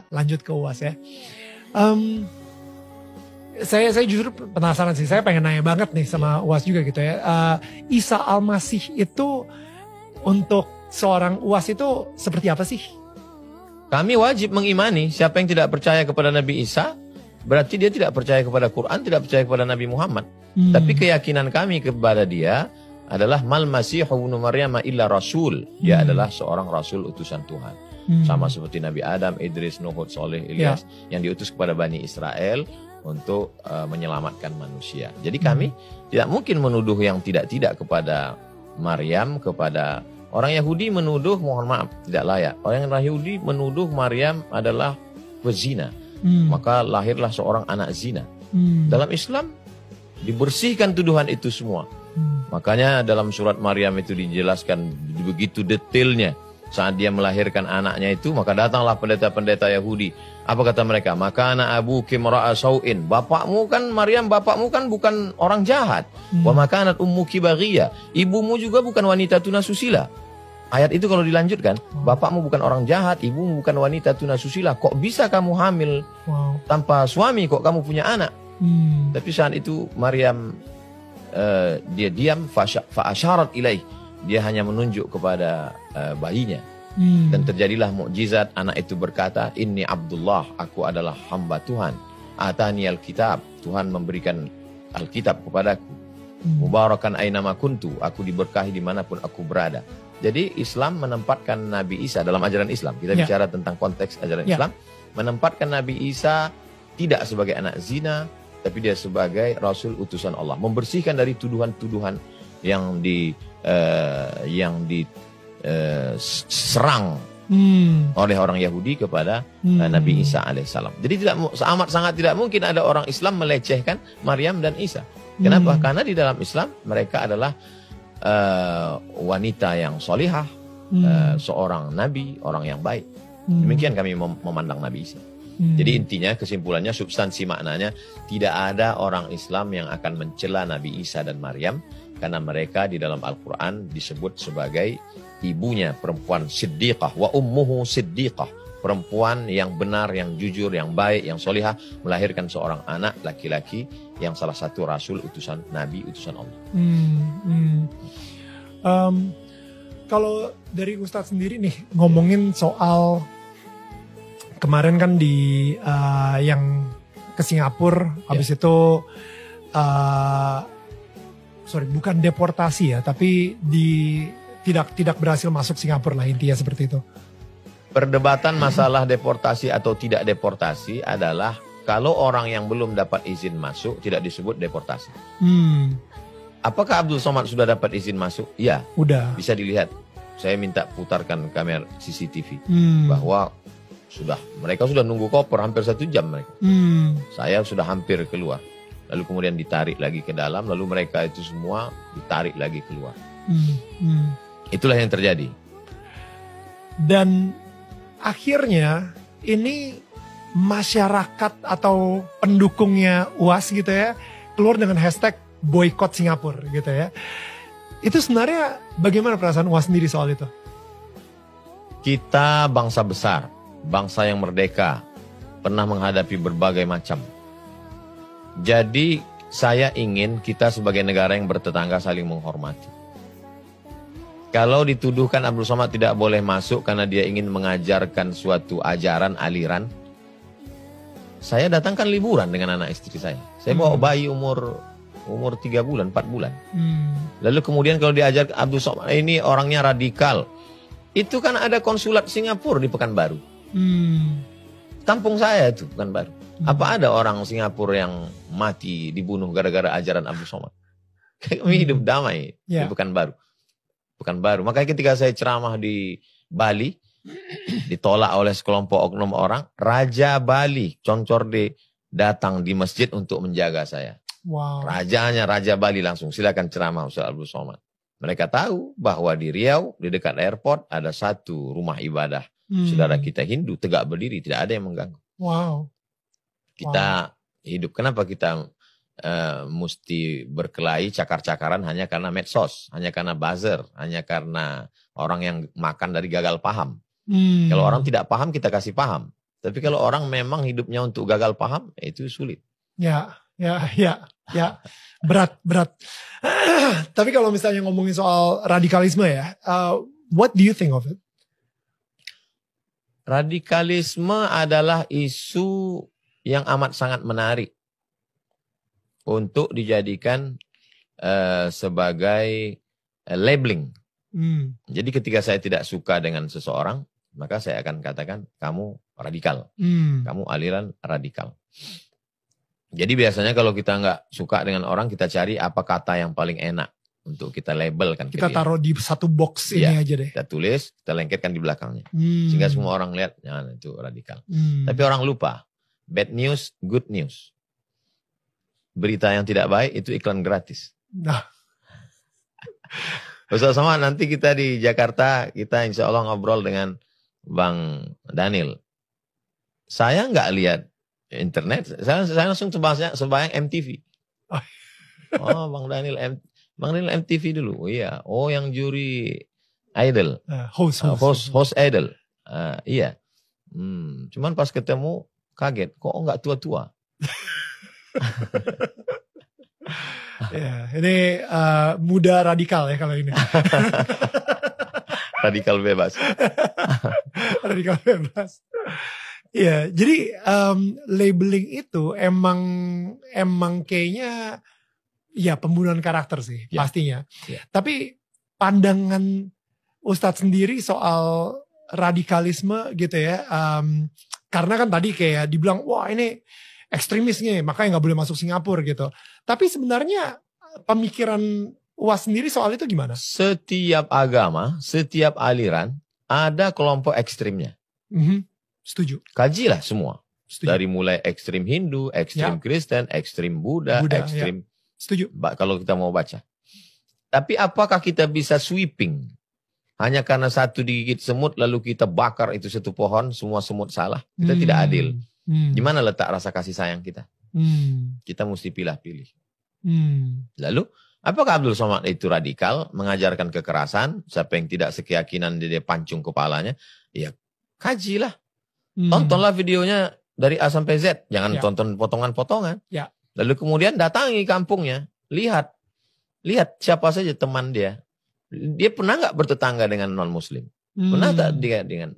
lanjut ke UAS ya. Saya justru penasaran sih, saya pengen nanya banget nih sama UAS juga gitu ya. Isa Al-Masih itu untuk seorang UAS itu seperti apa sih? Kami wajib mengimani siapa yang tidak percaya kepada Nabi Isa, berarti dia tidak percaya kepada Quran, tidak percaya kepada Nabi Muhammad. Tapi keyakinan kami kepada dia adalah mal masihu ibnu Maryam illa rasul. Dia adalah seorang rasul utusan Tuhan. Sama seperti Nabi Adam, Idris, Nuh, Saleh, Ilyas yang diutus kepada Bani Israel untuk menyelamatkan manusia. Jadi kami tidak mungkin menuduh yang tidak-tidak kepada Maryam, kepada orang Yahudi menuduh, mohon maaf, tidak layak. Orang Yahudi menuduh Maryam adalah pezina. Maka lahirlah seorang anak zina. Dalam Islam dibersihkan tuduhan itu semua. Makanya dalam surat Maryam itu dijelaskan begitu detailnya. Saat dia melahirkan anaknya itu, maka datanglah pendeta-pendeta Yahudi. Apa kata mereka? Maka anak abuki mara'a sau'in. Bapakmu kan, Maryam, bapakmu kan bukan orang jahat. Wa makanat ummuki baghiyah. Ibumu juga bukan wanita tunasusila. Ayat itu kalau dilanjutkan, bapakmu bukan orang jahat, ibumu bukan wanita tunasusila. Kok bisa kamu hamil tanpa suami? Kok kamu punya anak? Tapi saat itu Maryam dia diam, fa'asyarat ilaih. Dia hanya menunjuk kepada bayinya. Dan terjadilah mukjizat. Anak itu berkata, Inni Abdullah, aku adalah hamba Tuhan. Atani al-kitab, Tuhan memberikan Alkitab kepadaku. Mubarakan ainama kuntu, aku diberkahi dimanapun aku berada. Jadi Islam menempatkan Nabi Isa dalam ajaran Islam. Kita bicara tentang konteks ajaran Islam. Menempatkan Nabi Isa tidak sebagai anak zina, tapi dia sebagai Rasul utusan Allah. Membersihkan dari tuduhan-tuduhan yang diserang oleh orang Yahudi kepada Nabi Isa alaihissalam. Jadi amat sangat tidak mungkin ada orang Islam melecehkan Maryam dan Isa. Kenapa? Karena di dalam Islam mereka adalah wanita yang solihah, seorang nabi, orang yang baik. Demikian kami memandang Nabi Isa. Jadi intinya, kesimpulannya, substansi maknanya, tidak ada orang Islam yang akan mencela Nabi Isa dan Maryam, karena mereka di dalam Al-Quran disebut sebagai ibunya perempuan siddiqah, wa ummuhu siddiqah, perempuan yang benar, yang jujur, yang baik, yang solihah, melahirkan seorang anak laki-laki yang salah satu Rasul utusan Nabi, utusan Allah. Kalau dari Ustadz sendiri nih, ngomongin soal kemarin kan di yang ke Singapura, habis itu bukan deportasi ya, tapi tidak berhasil masuk Singapura lah, intinya seperti itu. Perdebatan masalah deportasi atau tidak deportasi adalah kalau orang yang belum dapat izin masuk tidak disebut deportasi. Apakah Abdul Somad sudah dapat izin masuk? Ya, udah. Bisa dilihat. Saya minta putarkan kamera CCTV bahwa mereka sudah nunggu koper hampir 1 jam mereka. Saya sudah hampir keluar. Lalu kemudian ditarik lagi ke dalam, lalu mereka itu semua ditarik lagi keluar. Itulah yang terjadi. Dan akhirnya ini masyarakat atau pendukungnya UAS gitu ya, keluar dengan hashtag boykot Singapura gitu ya. Itu sebenarnya bagaimana perasaan UAS sendiri soal itu? Kita bangsa besar, bangsa yang merdeka, pernah menghadapi berbagai macam. Jadi saya ingin kita sebagai negara yang bertetangga saling menghormati. Kalau dituduhkan Abdul Somad tidak boleh masuk karena dia ingin mengajarkan suatu ajaran, aliran, saya datangkan liburan dengan anak istri saya. Saya bawa bayi umur 3 bulan, 4 bulan. Lalu kemudian kalau diajar Abdul Somad ini orangnya radikal, itu kan ada konsulat Singapura di Pekanbaru. Kampung saya itu Pekanbaru. Apa ada orang Singapura yang mati, dibunuh gara-gara ajaran Abdul Somad? Kami hidup damai di Pekanbaru. Makanya ketika saya ceramah di Bali, ditolak oleh sekelompok oknum orang, Raja Bali, Concorde, datang di masjid untuk menjaga saya. Rajanya, Raja Bali langsung, silakan ceramah Ustaz Abdul Somad. Mereka tahu bahwa di Riau, di dekat airport, ada satu rumah ibadah. Saudara kita Hindu, tegak berdiri, tidak ada yang mengganggu. Kita hidup, kenapa kita mesti berkelahi cakar-cakaran hanya karena medsos, hanya karena buzzer, hanya karena orang yang makan dari gagal paham. Kalau orang tidak paham, kita kasih paham. Tapi kalau orang memang hidupnya untuk gagal paham, itu sulit. Ya. Berat. Tapi kalau misalnya ngomongin soal radikalisme ya, what do you think of it? Radikalisme adalah isu yang amat sangat menarik untuk dijadikan sebagai labeling. Jadi ketika saya tidak suka dengan seseorang, maka saya akan katakan kamu radikal, kamu aliran radikal. Jadi biasanya kalau kita nggak suka dengan orang, kita cari apa kata yang paling enak untuk kita labelkan. Kita taruh di satu box ini aja deh. Kita tulis, kita lengketkan di belakangnya. Sehingga semua orang lihat, ya itu radikal. Tapi orang lupa, bad news, good news. Berita yang tidak baik itu iklan gratis. Nah. Ustaz Somad, nanti kita di Jakarta, kita insya Allah ngobrol dengan Bang Daniel. Saya nggak lihat internet, saya langsung sembahyang MTV. Oh, Bang Daniel MTV dulu. Oh iya, oh yang juri Idol. Host Idol. Iya. Cuman pas ketemu kaget, kok nggak tua-tua. Ya, ini muda radikal ya kalau ini. Radikal bebas. Radikal bebas. Ya, jadi labeling itu emang kayaknya ya pembunuhan karakter sih pastinya. Tapi pandangan Ustadz sendiri soal radikalisme gitu ya, karena kan tadi kayak dibilang wah ini ekstremisnya makanya nggak boleh masuk Singapura gitu. Tapi sebenarnya pemikiran UAS sendiri soal itu gimana? Setiap agama, setiap aliran ada kelompok ekstrimnya. Setuju. Kajilah semua. Setuju. Dari mulai ekstrim Hindu, ekstrim Kristen, ekstrim Buddha, ekstrim. Setuju. Kalau kita mau baca. Tapi apakah kita bisa sweeping? Hanya karena satu digigit semut lalu kita bakar itu satu pohon, semua semut salah. Kita tidak adil. Di mana letak rasa kasih sayang kita? Kita mesti pilih-pilih. Lalu, apakah Abdul Somad itu radikal, mengajarkan kekerasan, siapa yang tidak sekeyakinan dia pancung kepalanya? Ya, kajilah. Tontonlah videonya dari A sampai Z. Jangan tonton potongan-potongan. Lalu kemudian datangi kampungnya. Lihat siapa saja teman dia. Dia pernah nggak bertetangga dengan non-muslim? Pernah tak dia dengan